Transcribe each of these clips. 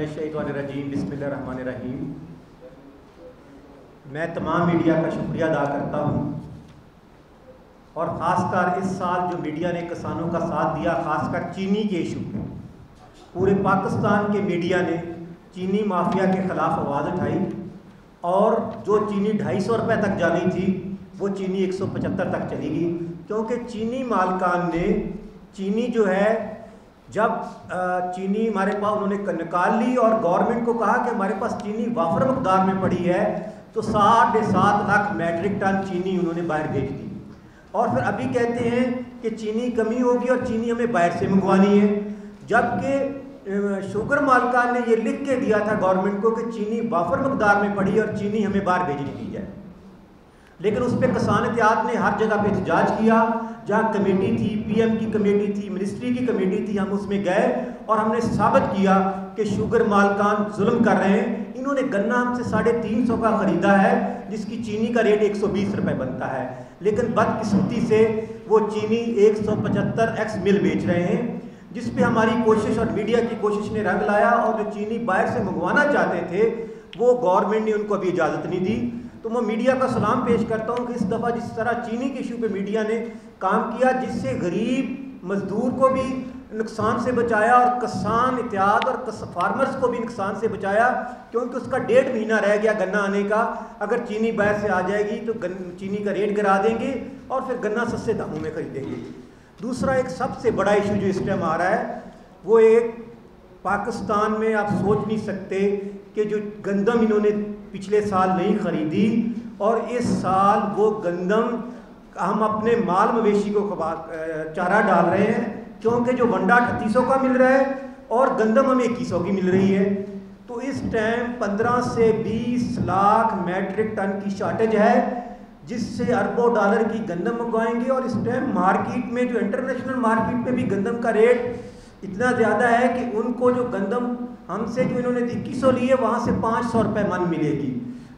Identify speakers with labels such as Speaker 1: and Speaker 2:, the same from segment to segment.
Speaker 1: बिस्मिल्लाहिर्रहमानिर्रहीम बिस्मिल्लाहिर्रहमानिर्रहीम। मैं तमाम मीडिया का शुक्रिया अदा करता हूँ और ख़ासकर इस साल जो मीडिया ने किसानों का साथ दिया, ख़ासकर चीनी के इशू पे पूरे पाकिस्तान के मीडिया ने चीनी माफिया के ख़िलाफ़ आवाज़ उठाई और जो चीनी 250 रुपये तक जानी थी वो चीनी 175 तक चली गई, क्योंकि चीनी मालकान ने चीनी जो है जब चीनी हमारे पास उन्होंने निकाल ली और गवर्नमेंट को कहा कि हमारे पास चीनी वाफर मकदार में पड़ी है, तो 7.5 लाख मैट्रिक टन चीनी उन्होंने बाहर भेज दी। और फिर अभी कहते हैं कि चीनी कमी होगी और चीनी हमें बाहर से मंगवानी है, जबकि शुगर मालकान ने ये लिख के दिया था गवर्नमेंट को कि चीनी वाफर मकदार में पड़ी और चीनी हमें बाहर भेजनी दी जाए। लेकिन उस पर किसान इत्तेहाद ने हर जगह पे एहतजाज किया, जहाँ कमेटी थी, पीएम की कमेटी थी, मिनिस्ट्री की कमेटी थी, हम उसमें गए और हमने साबित किया कि शुगर मालकान जुल्म कर रहे हैं। इन्होंने गन्ना हमसे 350 का ख़रीदा है जिसकी चीनी का रेट 120 रुपये बनता है, लेकिन बदकिस्मती से वो चीनी 175 एक्स मिल बेच रहे हैं, जिस पे हमारी कोशिश और मीडिया की कोशिश ने रंग लाया। और जो चीनी बाहर से मंगवाना चाहते थे वो गवर्नमेंट ने उनको अभी इजाज़त नहीं दी। तो मैं मीडिया का सलाम पेश करता हूँ कि इस दफ़ा जिस तरह चीनी के इशू पे मीडिया ने काम किया, जिससे गरीब मजदूर को भी नुकसान से बचाया और किसान इत्तेहाद और फार्मर्स को भी नुकसान से बचाया, क्योंकि उसका 1.5 महीना रह गया गन्ना आने का। अगर चीनी बाहर से आ जाएगी तो चीनी का रेट गिरा देंगे और फिर गन्ना सस्ते दामों में खरीदेंगे। दूसरा एक सबसे बड़ा इशू जो इस टाइम आ रहा है वो एक पाकिस्तान में आप सोच नहीं सकते कि जो गंदम इन्होंने पिछले साल नहीं खरीदी और इस साल वो गंदम हम अपने माल मवेशी को चारा डाल रहे हैं, क्योंकि जो वंडा 3800 का मिल रहा है और गंदम हमें 2100 की मिल रही है। तो इस टाइम 15 से 20 लाख मैट्रिक टन की शॉर्टेज है, जिससे अरबों डॉलर की गंदम मंगवाएंगे। और इस टाइम मार्केट में जो इंटरनेशनल मार्केट में भी गंदम का रेट इतना ज़्यादा है कि उनको जो गंदम हमसे जो इन्होंने 2100 लिए वहाँ से 500 रुपये मन मिलेगी।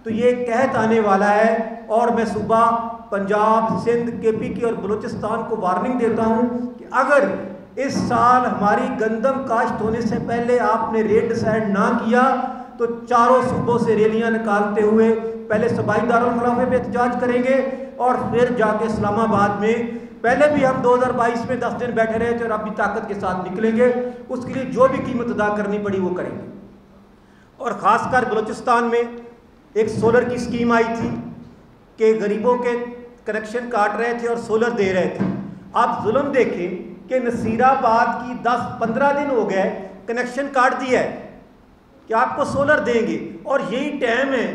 Speaker 1: तो ये कहत आने वाला है और मैं सुबह पंजाब, सिंध, KP और बलूचिस्तान को वार्निंग देता हूँ कि अगर इस साल हमारी गंदम काश्त होने से पहले आपने रेट डिसाइड ना किया तो चारों सूबों से रैलियाँ निकालते हुए पहले सूबाई दारुल खिलाफे पे एहतजाज करेंगे और फिर जाके इस्लामाबाद में, पहले भी हम 2022 में 10 दिन बैठे रहे थे और अभी ताकत के साथ निकलेंगे, उसके लिए जो भी कीमत अदा करनी पड़ी वो करेंगे। और ख़ासकर बलूचिस्तान में एक सोलर की स्कीम आई थी कि गरीबों के कनेक्शन काट रहे थे और सोलर दे रहे थे। आप जुल्म देखें कि नसीराबाद की 10-15 दिन हो गए कनेक्शन काट दिया है कि आपको सोलर देंगे, और यही टाइम है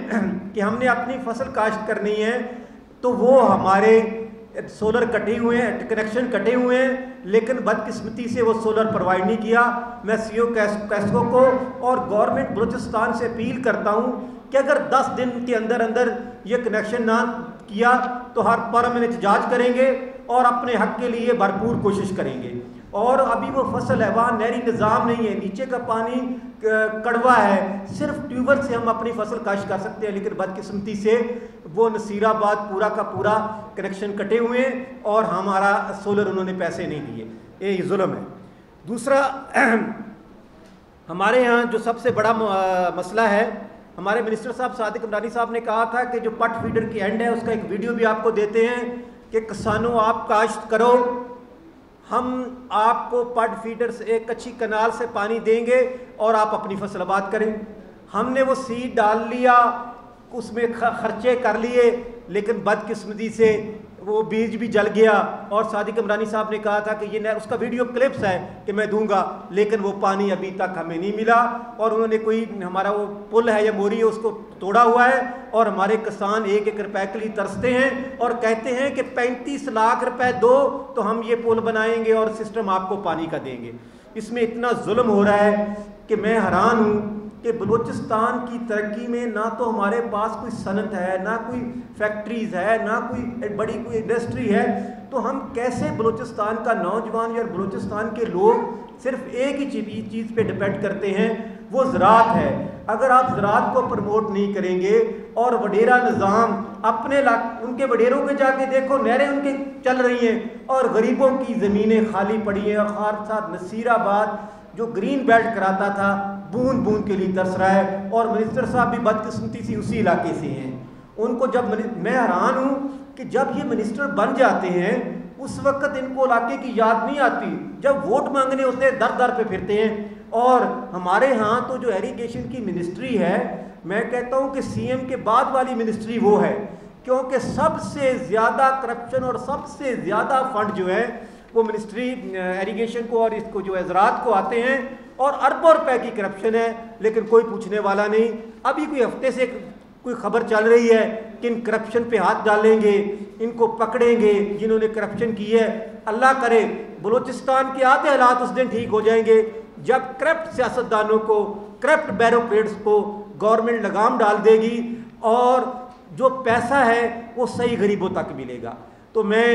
Speaker 1: कि हमने अपनी फसल काश्त करनी है, तो वो हमारे सोलर कटे हुए हैं, कनेक्शन कटे हुए हैं, लेकिन बदकिस्मती से वो सोलर प्रोवाइड नहीं किया। मैं CO कैस्को को और गवर्नमेंट बलूचिस्तान से अपील करता हूँ कि अगर 10 दिन के अंदर अंदर ये कनेक्शन ना किया तो हर पर हम एहतजाज करेंगे और अपने हक के लिए भरपूर कोशिश करेंगे। और अभी वो फसल है, वहाँ नहरी निज़ाम नहीं है, नीचे का पानी कड़वा है, सिर्फ ट्यूबवेल से हम अपनी फसल काश्त कर सकते हैं, लेकिन बदकिस्मती से वो नसीराबाद पूरा का पूरा कनेक्शन कटे हुए हैं और हमारा सोलर उन्होंने पैसे नहीं दिए। ये जुल्म है। दूसरा हमारे यहाँ जो सबसे बड़ा मसला है, हमारे मिनिस्टर साहब सादिक इमरानी साहब ने कहा था कि जो पट फीडर की एंड है उसका एक वीडियो भी आपको देते हैं कि किसानों आप काश्त करो, हम आपको पट फीडर से एक अच्छी कनाल से पानी देंगे और आप अपनी फसल आबाद करें। हमने वो सीड डाल लिया, उसमें खर्चे कर लिए, लेकिन बदकिस्मती से वो बीज भी जल गया। और सादिक इमरानी साहब ने कहा था कि ये उसका वीडियो क्लिप्स है कि मैं दूंगा, लेकिन वो पानी अभी तक हमें नहीं मिला। और उन्होंने कोई हमारा वो पुल है या मोरी है उसको तोड़ा हुआ है और हमारे किसान 1-1 रुपए के लिए तरसते हैं और कहते हैं कि 35 लाख रुपए दो तो हम ये पुल बनाएंगे और सिस्टम आपको पानी का देंगे। इसमें इतना जुल्म हो रहा है कि मैं हैरान हूँ कि बलूचिस्तान की तरक्की में ना तो हमारे पास कोई सनत है, ना कोई फैक्ट्रीज़ है, ना कोई बड़ी कोई इंडस्ट्री है। तो हम कैसे बलूचिस्तान का नौजवान या बलूचिस्तान के लोग सिर्फ एक ही चीज़ पे डिपेंड करते हैं, वो ज़राअत है। अगर आप ज़राअत को प्रमोट नहीं करेंगे और वडेरा निज़ाम अपने उनके वडेरों के जाके देखो, नहरें उनके चल रही हैं और गरीबों की ज़मीनें खाली पड़ी हैं। और साथ नसीराबाद जो ग्रीन बेल्ट कराता था बूंद बूंद के लिए तरस रहा है। और मिनिस्टर साहब भी बदकिस्मती से उसी इलाके से हैं। उनको जब मैं हैरान हूँ कि जब ये मिनिस्टर बन जाते हैं उस वक्त इनको इलाके की याद नहीं आती, जब वोट मांगने होते हैं दर दर पे फिरते हैं। और हमारे यहाँ तो जो एरीगेशन की मिनिस्ट्री है, मैं कहता हूँ कि सीएम के बाद वाली मिनिस्ट्री वो है, क्योंकि सबसे ज़्यादा करप्शन और सबसे ज़्यादा फंड जो है वो मिनिस्ट्री एरीगेशन को और इसको जो है ज़राअत को आते हैं, और अरबों रुपए की करप्शन है, लेकिन कोई पूछने वाला नहीं। अभी कोई हफ्ते से कोई खबर चल रही है कि इन करप्शन पे हाथ डालेंगे, इनको पकड़ेंगे जिन्होंने करप्शन की है। अल्लाह करे बलूचिस्तान के आधे हालात उस दिन ठीक हो जाएंगे जब करप्ट सियासतदानों को, करप्ट ब्यूरोक्रेट्स को गवर्नमेंट लगाम डाल देगी और जो पैसा है वो सही गरीबों तक मिलेगा। तो मैं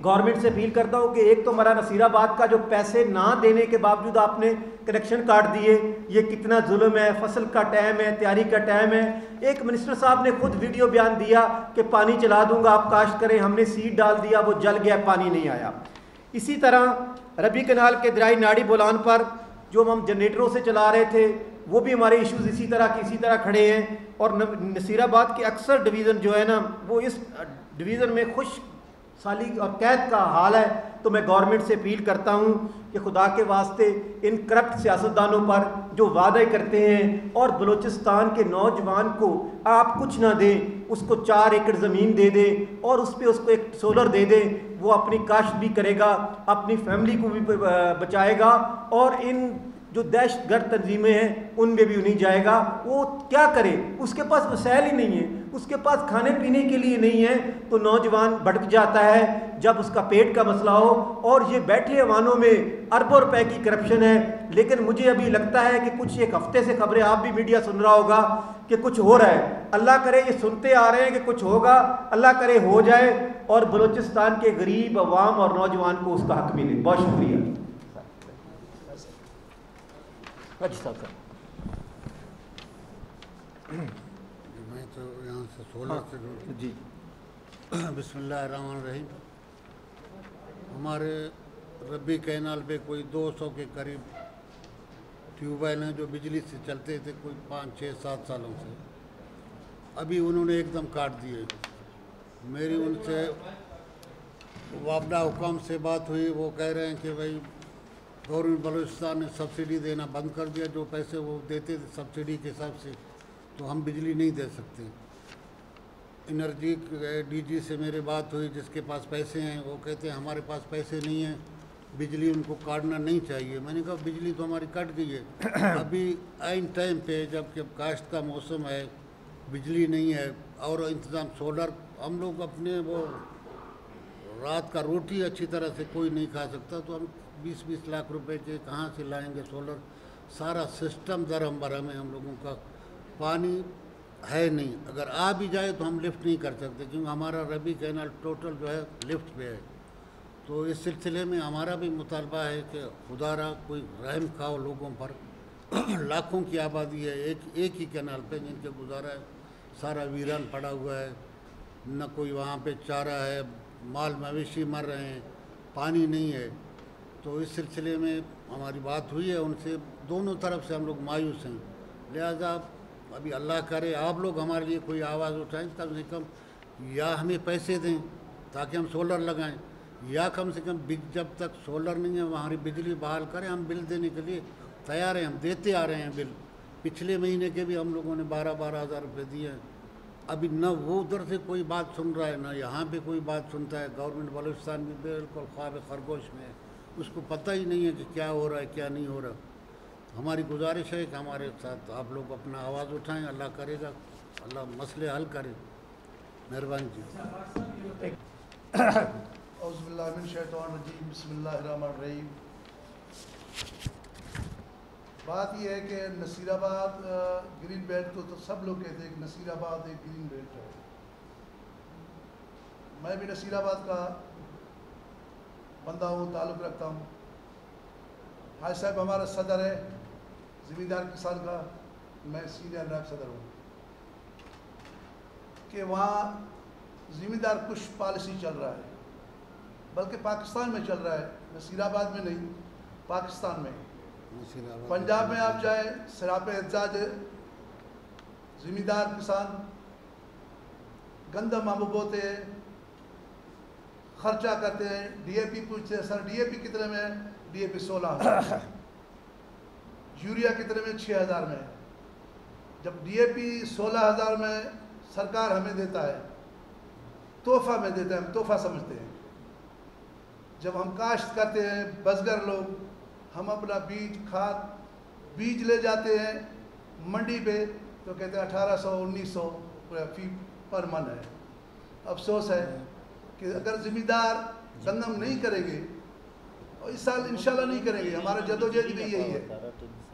Speaker 1: गवर्नमेंट से अपील करता हूँ कि एक तो हमारा नसीराबाद का जो पैसे ना देने के बावजूद आपने कनेक्शन काट दिए, ये कितना जुल्म है। फसल का टाइम है, तैयारी का टाइम है। एक मिनिस्टर साहब ने खुद वीडियो बयान दिया कि पानी चला दूंगा आप काश्त करें, हमने सीड डाल दिया, वो जल गया, पानी नहीं आया। इसी तरह रबी कनाल के दरियाई नाड़ी बोलान पर जो हम जनरेटरों से चला रहे थे, वो भी हमारे इश्यूज इसी तरह खड़े हैं। और नसीराबाद के अक्सर डिवीज़न जो है ना, वो इस डिवीज़न में खुश साली और कैद का हाल है। तो मैं गवर्नमेंट से अपील करता हूँ कि खुदा के वास्ते इन करप्ट सियासतदानों पर जो वादे करते हैं और बलूचिस्तान के नौजवान को आप कुछ ना दें, उसको 4 एकड़ ज़मीन दे दें और उस पर उसको एक सोलर दे दें, वो अपनी काश्त भी करेगा, अपनी फैमिली को भी बचाएगा और इन जो दहशतगर्द तंजीमें हैं उनमें भी नहीं जाएगा। वो क्या करे, उसके पास वसाइल ही नहीं है, उसके पास खाने पीने के लिए नहीं है, तो नौजवान भटक जाता है जब उसका पेट का मसला हो। और ये बैठे अवानों में अरबों रुपए की करप्शन है। लेकिन मुझे अभी लगता है कि कुछ एक हफ्ते से खबरें, आप भी मीडिया सुन रहा होगा कि कुछ हो रहा है। अल्लाह करे, ये सुनते आ रहे हैं कि कुछ होगा, अल्लाह करे हो जाए और बलूचिस्तान के गरीब अवाम और नौजवान को उसका हक मिले। बहुत शुक्रिया।
Speaker 2: मैं तो यहाँ से 16 से
Speaker 1: जी
Speaker 2: बिस्मिल्लाहिर्रहमानिर्रहीम। हमारे रब्बी कैनाल पे कोई 200 के करीब ट्यूबवेल हैं जो बिजली से चलते थे कोई 5, 6, 7 सालों से। अभी उन्होंने एकदम काट दिए। मेरी उनसे वाबदा हुकाम से बात हुई, वो कह रहे हैं कि भाई गवर्नमेंट बलूचिस्तान ने सब्सिडी देना बंद कर दिया, जो पैसे वो देते थे सब्सिडी के हिसाब से, तो हम बिजली नहीं दे सकते। एनर्जी डीजी से मेरी बात हुई, जिसके पास पैसे हैं वो कहते हैं हमारे पास पैसे नहीं हैं, बिजली उनको काटना नहीं चाहिए। मैंने कहा बिजली तो हमारी कट गई है। अभी आइन टाइम पे जबकि काश्त का मौसम है, बिजली नहीं है और इंतज़ाम सोलर, हम लोग अपने वो रात का रोटी अच्छी तरह से कोई नहीं खा सकता, तो हम 20-20 लाख रुपए के कहाँ से लाएंगे सोलर। सारा सिस्टम दरहम बरहम है हम लोगों का। पानी है नहीं, अगर आ भी जाए तो हम लिफ्ट नहीं कर सकते क्योंकि हमारा रबी कैनाल टोटल जो है लिफ्ट पे है। तो इस सिलसिले में हमारा भी मुतालबा है कि खुदारा कोई रहम खाओ लोगों पर। लाखों की आबादी है एक ही कैनाल पे, जिनके गुजारा है सारा वीरान पड़ा हुआ है, न कोई वहाँ पे चारा है, माल मवेशी मर रहे हैं, पानी नहीं है। तो इस सिलसिले में हमारी बात हुई है उनसे, दोनों तरफ से हम लोग मायूस हैं। लिहाजा अभी अल्लाह करे आप लोग हमारे लिए कोई आवाज़ उठाएं, कम से कम या हमें पैसे दें ताकि हम सोलर लगाएं, या कम से कम जब तक सोलर नहीं है हमारी बिजली बहाल करें। हम बिल देने के लिए तैयार हैं, हम देते आ रहे हैं बिल। पिछले महीने के भी हम लोगों ने 12-12 हज़ार रुपये दिए हैं। अभी न वो उधर से कोई बात सुन रहा है, न यहाँ पे कोई बात सुनता है। गवर्नमेंट बलूचिस्तान भी बिल्कुल ख्वाब खरगोश में है, उसको पता ही नहीं है कि क्या हो रहा है क्या नहीं हो रहा। हमारी गुजारिश है कि हमारे साथ आप लोग अपना आवाज़ उठाएं, अल्लाह करेगा, अल्लाह मसले हल करे। मेहरबानी जी।
Speaker 3: बिस्मिल्लाहिर्रहमानिर्रहीम। बात यह है कि नसीराबाद ग्रीन बेल्ट तो सब लोग कहते हैं कि नसीराबाद एक ग्रीन बेल्ट है। मैं भी नसीराबाद का बंदा हूँ, ताल्लुक़ रखता हूँ। हाजी साहब हमारा सदर है ज़मींदार किसान का, मैं सीनियर नायब सदर हूँ। कि वहाँ ज़मींदार कुछ पॉलिसी चल रहा है, बल्कि पाकिस्तान में चल रहा है, नसीराबाद में नहीं, पाकिस्तान में।
Speaker 2: नसीराबाद।
Speaker 3: पंजाब में आप जाए, सरापे एहतजाज, जिम्मेदार किसान गंदम हम बोते हैं, खर्चा करते हैं, डीएपी पूछते हैं, सर डीएपी कितने में है? डीएपी 16,000, यूरिया कितने में? 6,000 में। जब डीएपी 16,000 में सरकार हमें देता है, तोहफा में देता है, हम तोहफा समझते हैं। जब हम काश्त करते हैं, बसगर लोग, हम अपना बीज खाद बीज ले जाते हैं मंडी पे, तो कहते हैं 1800-1900 फी पर मन है। अफसोस है कि अगर ज़िम्मेदार गंदम नहीं करेंगे, और इस साल इंशाल्लाह नहीं करेंगे, हमारा जदोजहद भी यही है,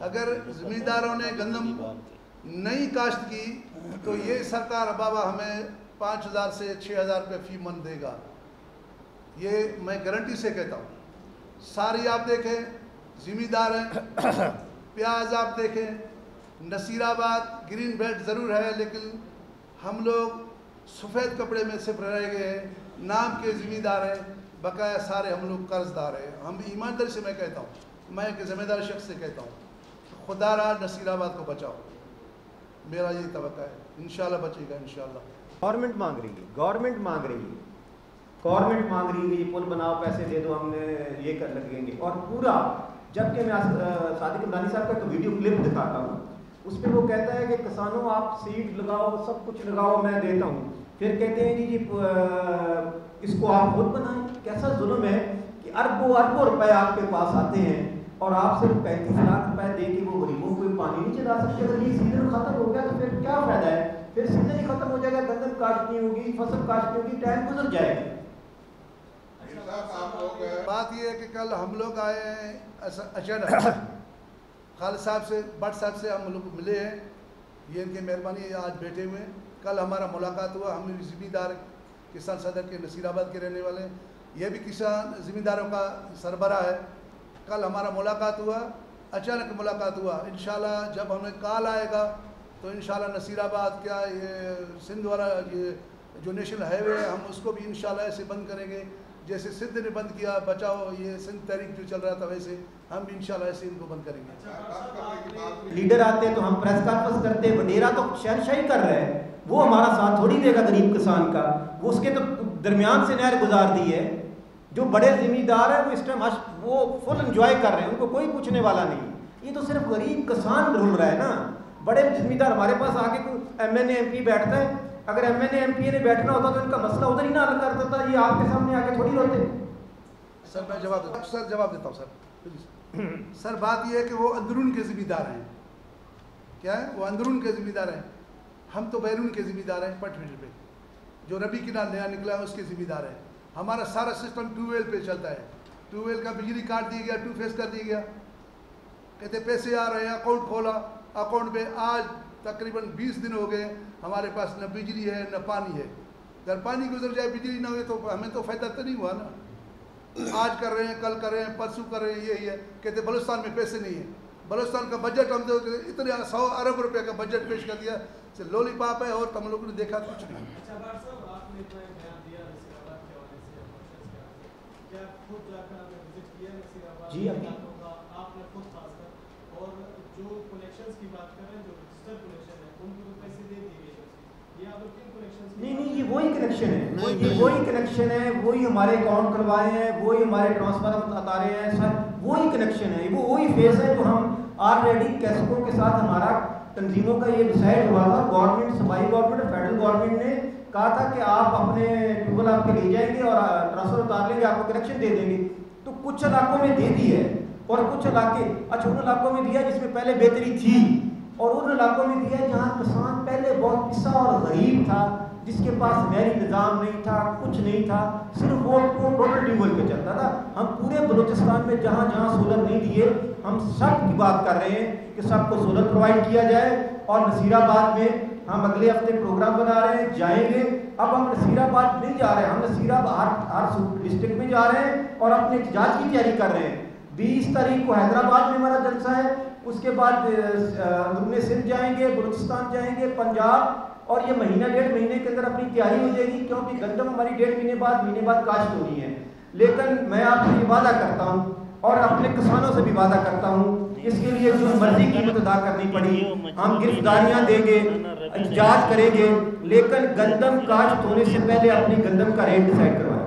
Speaker 3: अगर ज़िम्मेदारों ने गंदम नहीं काश्त की तो ये सरकार बाबा हमें 5,000 से 6,000 रुपये फी मन देगा। ये मैं गारंटी से कहता हूँ। सारी आप देखें, ज़िम्मेदार हैं। प्याज आप देखें, नसीराबाद ग्रीन बेल्ट ज़रूर है, लेकिन हम लोग सफ़ेद कपड़े में सिर्फ रह गए हैं, नाम के ज़िम्मेदार हैं, बकाया सारे हम लोग कर्जदार हैं। हम ईमानदारी से मैं कहता हूँ, मैं एक ज़िम्मेदार शख्स से कहता हूँ, खुदारा नसीराबाद को बचाओ, मेरा यही तवक्का है। इंशाल्लाह बचेगा, इंशाल्लाह।
Speaker 1: गवर्नमेंट मांग रही है, गवर्नमेंट मांग रही है, गवर्नमेंट मांग रही है, ये पुल बनाओ, पैसे दे दो, हमने ये कर लगेंगे। और पूरा, जबकि मैं सादिक अमदानी साहब का तो वीडियो क्लिप दिखाता हूँ, उस पर वो कहता है कि किसानों आप सीड लगाओ, सब कुछ लगाओ, मैं देता हूँ। फिर कहते हैं जी इसको आप खुद बनाएं। कैसा जुल्म है कि अरबों रुपए आपके पास आते हैं और आप सिर्फ 35 लाख रुपए दे के वो गरीबों को पानी नहीं चला सकते। अगर ये सीजन खत्म हो गया तो फिर क्या फायदा है? फिर सीजन ही खत्म हो जाएगा, गंदम काश्त नहीं होगी, फसल काश्त नहीं होगी, टाइम गुजर जाएगा।
Speaker 3: बात ये है कि कल हम लोग आए अचानक, खालिद साहब से, भट्ट साहब से हम लोग मिले हैं, ये इनकी मेहरबानी है, आज बैठे हुए। कल हमारा मुलाकात हुआ, हम ज़िम्मेदार किसान सदर के नसीराबाद के रहने वाले, ये भी किसान ज़िम्मेदारों का सरबराह है। कल हमारा मुलाकात हुआ, अचानक मुलाकात हुआ। इंशाल्लाह जब हमें कॉल आएगा तो इंशाल्लाह नसीराबाद क्या ये सिंध वाला ये जो नेशनल हाईवे है, हम उसको भी इंशाल्लाह ऐसे बंद करेंगे जैसे सिंध ने बंद किया, बचाओ ये सिंध तहरीक जो चल रहा था, वैसे हम भी इंशाल्लाह ऐसे इनको बंद करेंगे।
Speaker 1: लीडर आते हैं तो हम प्रेस कॉन्फ्रेंस करते हैं, वडेरा तो शहनशाही कर रहे हैं, वो हमारा साथ थोड़ी देगा गरीब किसान का, वो उसके तो दरमियान से नहर गुजार दी है। जो बड़े जिम्मेदार हैं वो इस टाइम वो फुल एंजॉय कर रहे हैं, उनको कोई पूछने वाला नहीं। ये तो सिर्फ गरीब किसान रुल रहा है ना। बड़े जिम्मेदार हमारे पास आके कोई MNA MP बैठता है, अगर MNA MP ने बैठना होता तो इनका मसला उधर ही ना हल कर देता, ये आपके सामने आके थोड़ी रोते।
Speaker 3: सर मैं जवाब देता हूँ, सर जवाब देता हूँ सर। सर बात ये है कि वो अंदरून के जिम्मेदार हैं। क्या है? वो अंदरून के जिम्मेदार हैं, हम तो बैरून के जिम्मेदार हैं। पटवीर पे जो रबी किनार नया निकला है उसके जिम्मेदार हैं। हमारा सारा सिस्टम ट्यूबवेल पे चलता है, ट्यूबवेल का बिजली काट दिया गया, 2 फेस कर दिया गया, कहते पैसे आ रहे हैं, अकाउंट खोला, अकाउंट में आज तकरीबन 20 दिन हो गए, हमारे पास न बिजली है न पानी है। अगर पानी गुजर जाए, बिजली ना हुए तो हमें तो फ़ायदा तो नहीं हुआ ना। आज कर रहे हैं, कल कर रहे हैं, परसों कर रहे हैं, यही है। कहते बलूचिस्तान में पैसे नहीं है, बलूचिस्तान का बजट हम तो इतने 100 अरब रुपए का बजट पेश कर दिया, लॉलीपॉप है और तुम लोगों ने देखा कुछ नहीं।
Speaker 1: जी
Speaker 4: आपने खुद खासकर, और जो कलेक्शंस की बात कर रहे हैं, जो रजिस्टर कलेक्शन है, उनको तो पैसे दे दिए गए, ये आप लोग किन कलेक्शंस?
Speaker 1: नहीं, ये वही कनेक्शन है, ये वही कनेक्शन है, वही हमारे अकाउंट करवाए हैं, वही हमारे ट्रांसफर बता रहे हैं सर, वही कनेक्शन है, वो वही फेस है जो हम ऑलरेडी कैसकों के साथ हमारा तंजीमों का ये डिसाइड हुआ था। गवर्नमेंट, सूबाई गवर्नमेंट और फेडरल गवर्नमेंट ने कहा था कि आप अपने ट्यूबवेल आपके ले जाएंगे और ट्रांसफर उतार लेंगे, आपको कनेक्शन दे देंगे। तो कुछ इलाकों में दे दी है और कुछ इलाके, अच्छा उन इलाकों में दिया जिसमें पहले बेहतरी थी, और उन इलाकों में दिया जहाँ किसान पहले बहुत पिसा और गरीब था, जिसके पास नहरी निज़ाम नहीं था, कुछ नहीं था, सिर्फ वो टोटल ट्यूबवेल पे चलता था। हम पूरे बलूचिस्तान में जहाँ जहाँ सोलर नहीं दिए, हम सब की बात कर रहे हैं कि सबको सोलर प्रोवाइड किया जाए। और नसीराबाद में हम अगले हफ्ते प्रोग्राम बना रहे हैं, जाएंगे। अब हम नसीराबाद नहीं जा रहे हैं, हम नसीराबाद हर डिस्ट्रिक्ट में जा रहे हैं और अपने एहतजाज की तैयारी कर रहे हैं। 20 तारीख को हैदराबाद में हमारा जलसा है, उसके बाद अंदरूनी सिंध जाएंगे, बलूचिस्तान जाएंगे, पंजाब, और ये महीना 1.5 महीने के अंदर अपनी तैयारी हो जाएगी, क्योंकि गंदम हमारी 1.5 महीने बाद काश्त होनी है। लेकिन मैं आपसे ये वादा करता हूँ और अपने किसानों से भी वादा करता हूँ, इसके लिए जो मर्जी कीमत अदा करनी पड़ी हम गिरफ्तारियां देंगे, जांच करेंगे, लेकिन गंदम काश्त होने से पहले अपनी गंदम का रेट डिसाइड करवाएं।